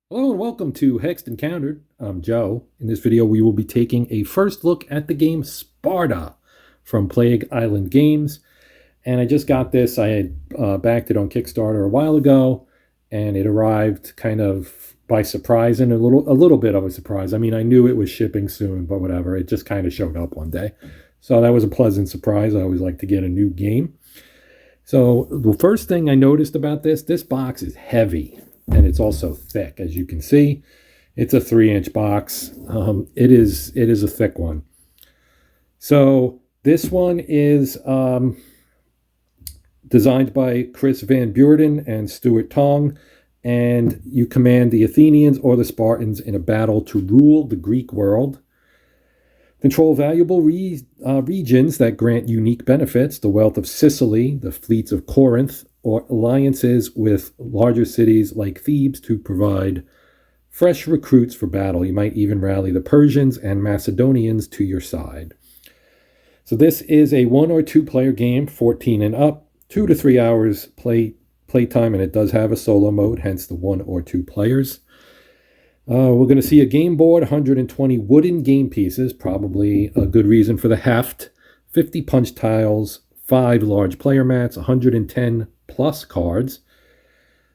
Hello and welcome to Hexed Encountered. I'm Joe. In this video, we will be taking a first look at the game Sparta from Plague Island Games. And I just got this. I had backed it on Kickstarter a while ago, and it arrived kind of by surprise and a little bit of a surprise. I mean, I knew it was shipping soon, but whatever. It just kind of showed up one day. So that was a pleasant surprise. I always like to get a new game. So the first thing I noticed about this box is heavy. And it's also thick, as you can see. It's a 3-inch box. It is a thick one. So this one is designed by Kris van Beurden and Stuart Tong, and you command the Athenians or the Spartans in a battle to rule the Greek world. Control valuable regions that grant unique benefits, the wealth of Sicily, the fleets of Corinth, or alliances with larger cities like Thebes to provide fresh recruits for battle. You might even rally the Persians and Macedonians to your side. So this is a 1 or 2 player game, 14 and up, 2 to 3 hours play time, and it does have a solo mode, hence the 1 or 2 players. We're going to see a game board, 120 wooden game pieces, probably a good reason for the heft, 50 punch tiles, 5 large player mats, 110 plus cards,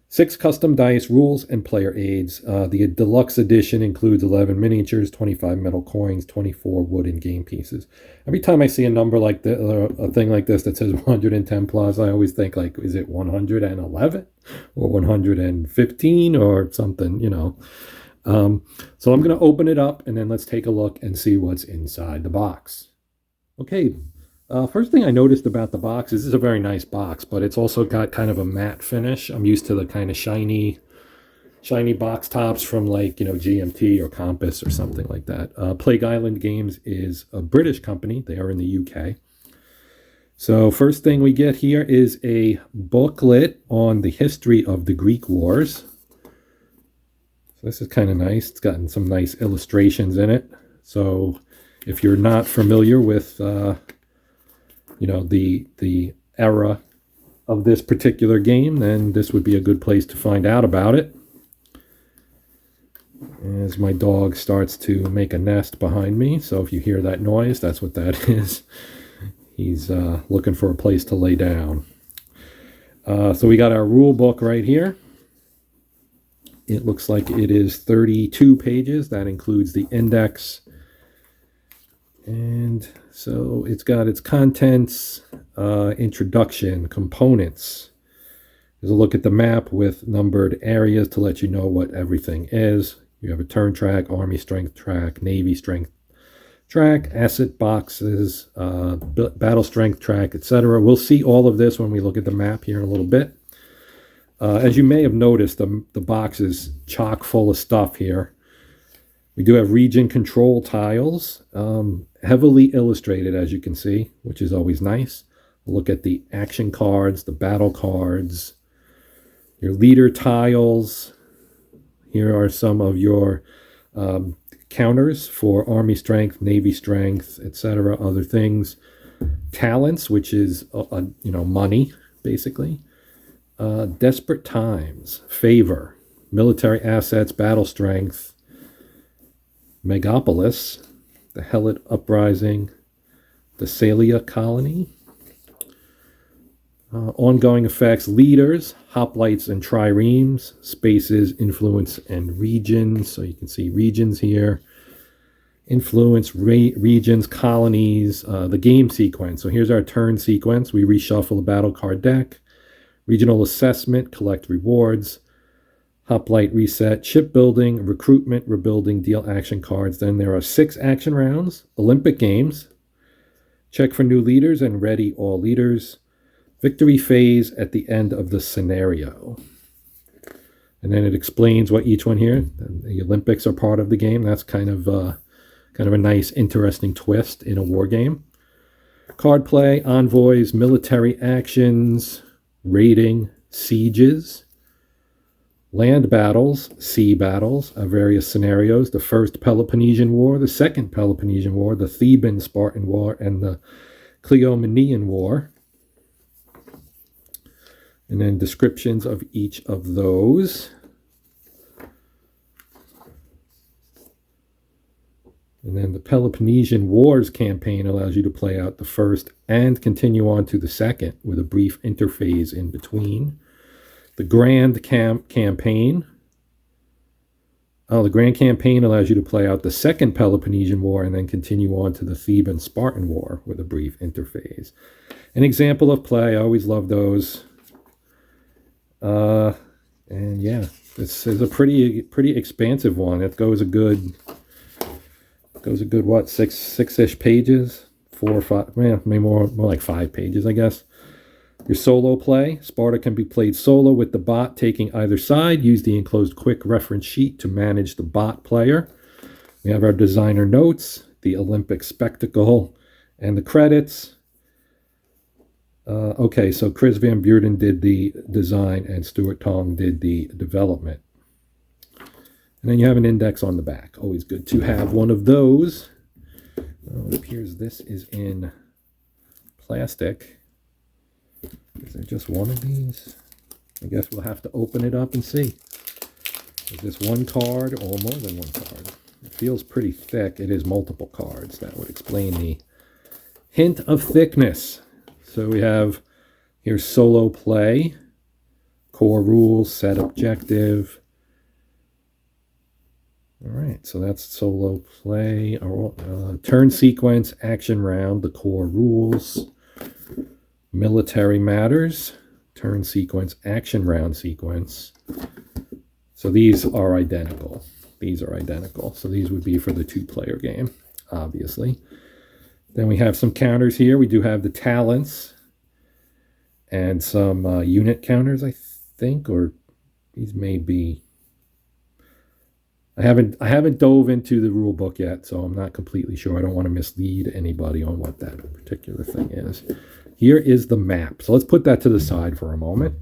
6 custom dice, rules, and player aids. The deluxe edition includes 11 miniatures, 25 metal coins, 24 wooden game pieces. Every time I see a number like this, a thing like this that says 110 plus, I always think, like, is it 111 or 115 or something, you know? So I'm going to open it up, and then let's take a look and see what's inside the box. Okay, first thing I noticed about the box is this is a very nice box, but it's also got kind of a matte finish. I'm used to the kind of shiny box tops from, like, you know, GMT or Compass or something like that. Plague Island Games is a British company. They are in the UK. So first thing we get here is a booklet on the history of the Greek wars. So this is kind of nice. It's gotten some nice illustrations in it. So if you're not familiar with, you know, the era of this particular game, then this would be a good place to find out about it. As my dog starts to make a nest behind me, so if you hear that noise, that's what that is. He's looking for a place to lay down. So we got our rule book right here. It looks like it is 32 pages. That includes the index. And so it's got its contents, introduction, components. There's a look at the map with numbered areas to let you know what everything is. You have a turn track, army strength track, navy strength track, asset boxes, battle strength track, etc. We'll see all of this when we look at the map here in a little bit. As you may have noticed, the box is chock full of stuff here. We do have region control tiles, heavily illustrated, as you can see, which is always nice. Look at the action cards, the battle cards, your leader tiles. Here are some of your counters for army strength, navy strength, etc., other things. Talents, which is you know, money, basically. Desperate times, favor, military assets, battle strength, Megapolis, the Helot uprising, the Salia colony, ongoing effects, leaders, hoplites and triremes, spaces, influence, and regions. So you can see regions here, influence, regions, colonies, the game sequence. So here's our turn sequence. We reshuffle the battle card deck. Regional assessment, collect rewards, hoplite reset, shipbuilding, recruitment, rebuilding, deal action cards. Then there are 6 action rounds, Olympic Games, check for new leaders and ready all leaders, victory phase at the end of the scenario. And then it explains what each one here, the Olympics are part of the game. That's kind of a nice, interesting twist in a war game. Card play, envoys, military actions, raiding, sieges, land battles, sea battles, various scenarios, the First Peloponnesian War, the Second Peloponnesian War, the Theban-Spartan War, and the Cleomenian War. And then descriptions of each of those. And then the Peloponnesian Wars campaign allows you to play out the first and continue on to the second with a brief interphase in between. The Grand Campaign. Oh, the Grand Campaign allows you to play out the second Peloponnesian War and then continue on to the Theban-Spartan War with a brief interphase. An example of play. I always love those. And yeah, this is a pretty expansive one. It goes a good what, six-ish pages, 4 or 5, maybe more like 5 pages, I guess. Your solo play. Sparta can be played solo with the bot taking either side. Use the enclosed quick reference sheet to manage the bot player. We have our designer notes, the Olympic spectacle, and the credits. Okay, so Kris van Beurden did the design and Stuart Tong did the development. And then you have an index on the back. Always good to have one of those. It appears this is in plastic. Is there just one of these? I guess we'll have to open it up and see. Is this one card or more than one card? It feels pretty thick. It is multiple cards. That would explain the hint of thickness. So we have here solo play, core rules, set objective. All right, so that's solo play, turn sequence, action round, the core rules, military matters, turn sequence, action round sequence. So these are identical. These are identical. So these would be for the 2-player game, obviously. Then we have some counters here. We do have the talents and some unit counters, I think, or these may be. I haven't dove into the rule book yet, so I'm not completely sure. I don't want to mislead anybody on what that particular thing is. Here is the map. So let's put that to the side for a moment.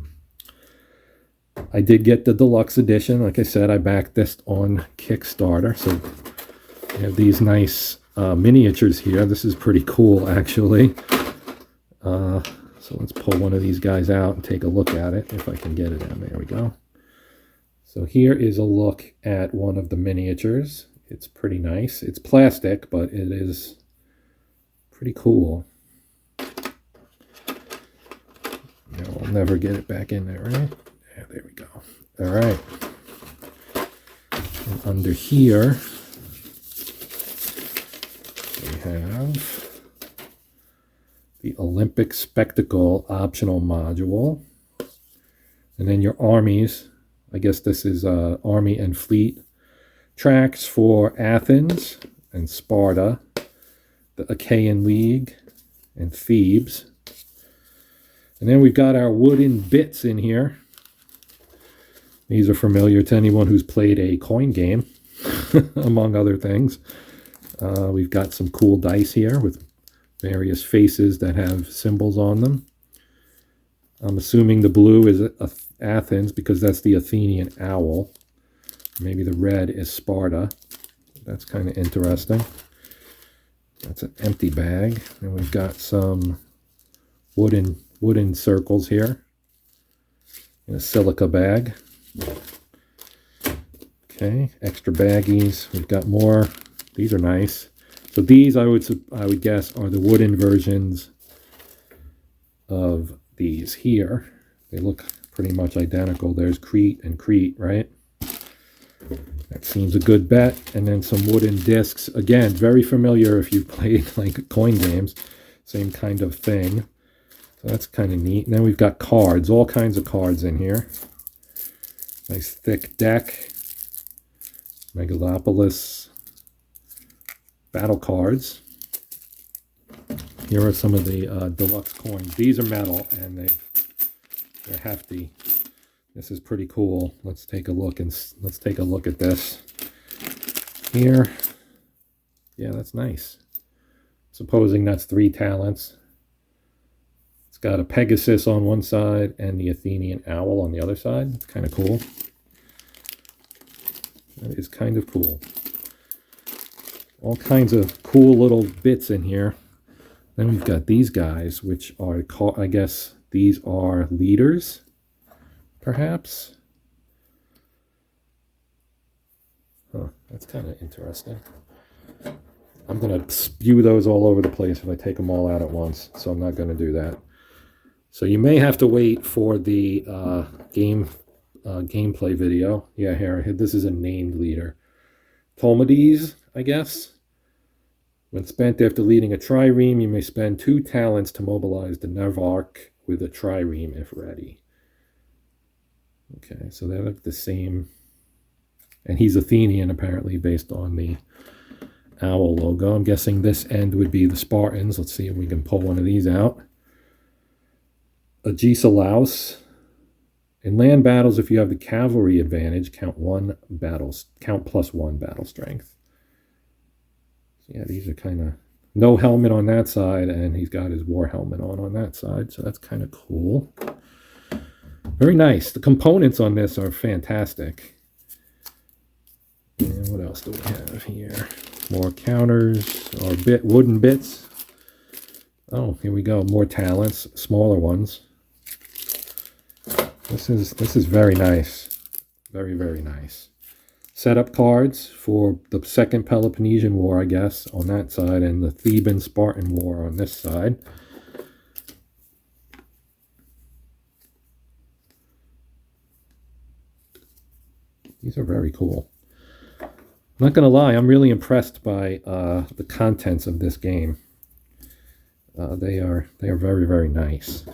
I did get the deluxe edition. Like I said, I backed this on Kickstarter. So we have these nice miniatures here. This is pretty cool, actually. So let's pull one of these guys out and take a look at it, if I can get it in. There we go. So here is a look at one of the miniatures. It's pretty nice. It's plastic, but it is pretty cool. I'll never get it back in there, right? Yeah, there we go. All right. And under here, we have the Olympic Spectacle optional module. And then your armies. I guess this is Army and Fleet tracks for Athens and Sparta, the Achaean League, and Thebes. And then we've got our wooden bits in here. These are familiar to anyone who's played a coin game, among other things. We've got some cool dice here with various faces that have symbols on them. I'm assuming the blue is Athens because that's the Athenian owl. Maybe the red is Sparta. That's kind of interesting. That's an empty bag. And we've got some wooden circles here in a silica bag. Okay, extra baggies. We've got more. These are nice. So these I would guess are the wooden versions of these here. They look pretty much identical. There's Crete and Crete, right? That seems a good bet. And then some wooden discs. Again, very familiar if you've played like coin games. Same kind of thing. So that's kind of neat. And then we've got cards, all kinds of cards in here. Nice thick deck. Megalopolis battle cards. Here are some of the deluxe coins. These are metal and they're hefty. This is pretty cool. Let's take a look at this. Here. Yeah, that's nice. Supposing that's 3 talents. It's got a Pegasus on one side and the Athenian owl on the other side. It's kind of cool. That is kind of cool. All kinds of cool little bits in here. Then we've got these guys, which are, I guess, these are leaders, perhaps. Huh, that's kind of interesting. I'm going to spew those all over the place if I take them all out at once, so I'm not going to do that. So you may have to wait for the gameplay video. Yeah, here, this is a named leader. Ptolemades, I guess. When spent after leading a trireme, you may spend 2 talents to mobilize the Navarch with a trireme if ready. Okay, so they're like the same. And he's Athenian, apparently, based on the owl logo. I'm guessing this end would be the Spartans. Let's see if we can pull one of these out. Agesilaus. In land battles, if you have the cavalry advantage, count +1 battle strength. Yeah, these are kind of no helmet on that side, and he's got his war helmet on that side, so that's kind of cool. Very nice. The components on this are fantastic. And what else do we have here? More counters or wooden bits. Oh, here we go. More talents, smaller ones. This is very nice. Very, very nice. Setup cards for the Second Peloponnesian War, I guess, on that side, and the Theban-Spartan War on this side. These are very cool. I'm not going to lie, I'm really impressed by the contents of this game. They are very, very nice.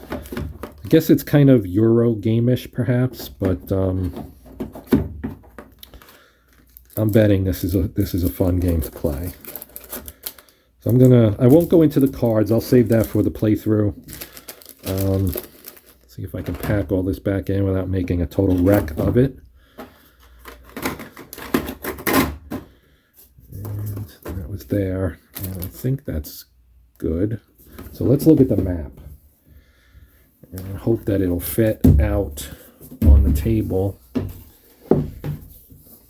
I guess it's kind of Euro game-ish, perhaps, but I'm betting this is a fun game to play. So I won't go into the cards. I'll save that for the playthrough. See if I can pack all this back in without making a total wreck of it. And that was there. And I think that's good. So let's look at the map. And hope that it'll fit out on the table.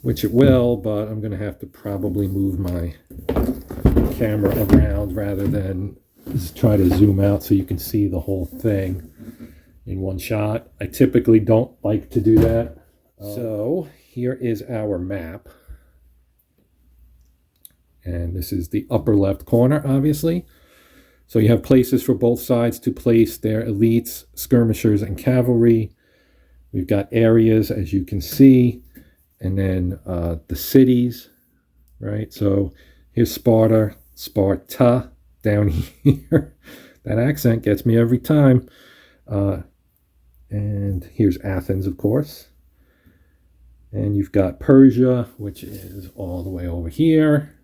Which it will, but I'm going to have to probably move my camera around rather than just try to zoom out so you can see the whole thing in one shot. I typically don't like to do that. So here is our map. And this is the upper left corner, obviously. So you have places for both sides to place their elites, skirmishers, and cavalry. We've got areas, as you can see. And then the cities, right? So here's Sparta, Sparta down here. That accent gets me every time. And here's Athens, of course. And you've got Persia, which is all the way over here.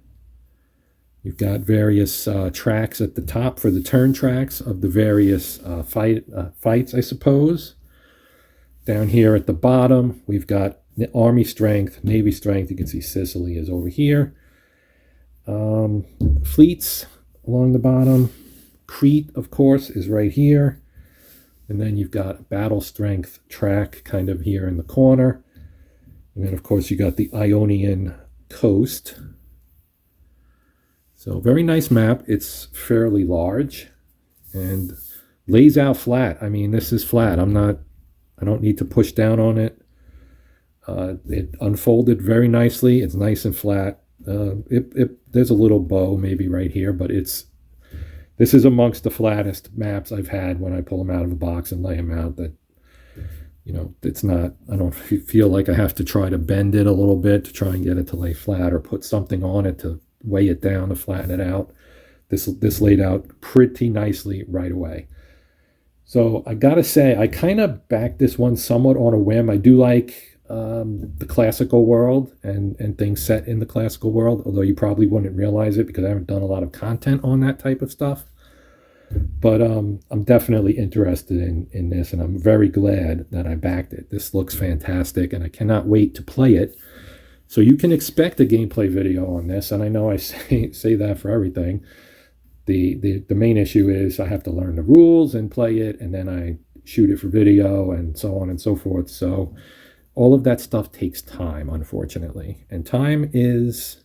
You've got various tracks at the top for the turn tracks of the various fights, I suppose. Down here at the bottom, we've got army strength, navy strength. You can see Sicily is over here. Fleets along the bottom. Crete, of course, is right here. And then you've got battle strength track kind of here in the corner. And then, of course, you got the Ionian coast. So very nice map. It's fairly large and lays out flat. I mean, this is flat. I don't need to push down on it. It unfolded very nicely. It's nice and flat. There's a little bow maybe right here, but this is amongst the flattest maps I've had when I pull them out of a box and lay them out. That, you know, it's not, I don't feel like I have to try to bend it a little bit to try and get it to lay flat or put something on it to weigh it down to flatten it out. This laid out pretty nicely right away. So I gotta say, I kind of backed this one somewhat on a whim. I do like the classical world and things set in the classical world, although you probably wouldn't realize it because I haven't done a lot of content on that type of stuff. But I'm definitely interested in this, and I'm very glad that I backed it. This looks fantastic, and I cannot wait to play it. So you can expect a gameplay video on this, and I know I say that for everything. The main issue is I have to learn the rules and play it, and then I shoot it for video and so on and so forth. So all of that stuff takes time, unfortunately. And time is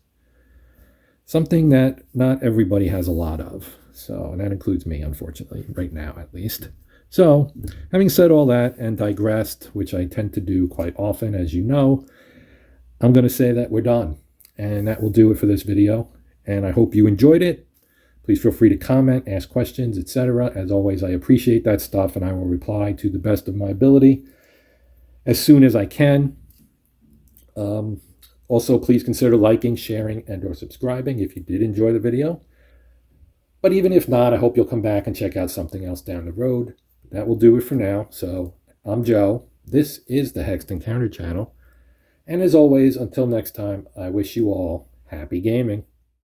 something that not everybody has a lot of. So, and that includes me, unfortunately, right now at least. So, having said all that and digressed, which I tend to do quite often, as you know, I'm going to say that we're done. And that will do it for this video. and I hope you enjoyed it. Please feel free to comment, ask questions, etc. As always, I appreciate that stuff, and I will reply to the best of my ability as soon as I can. Also, please consider liking, sharing, and or subscribing if you did enjoy the video. But even if not, I hope you'll come back and check out something else down the road. That will do it for now. So I'm Joe. This is the Hexed Encounter channel. And as always, until next time, I wish you all happy gaming.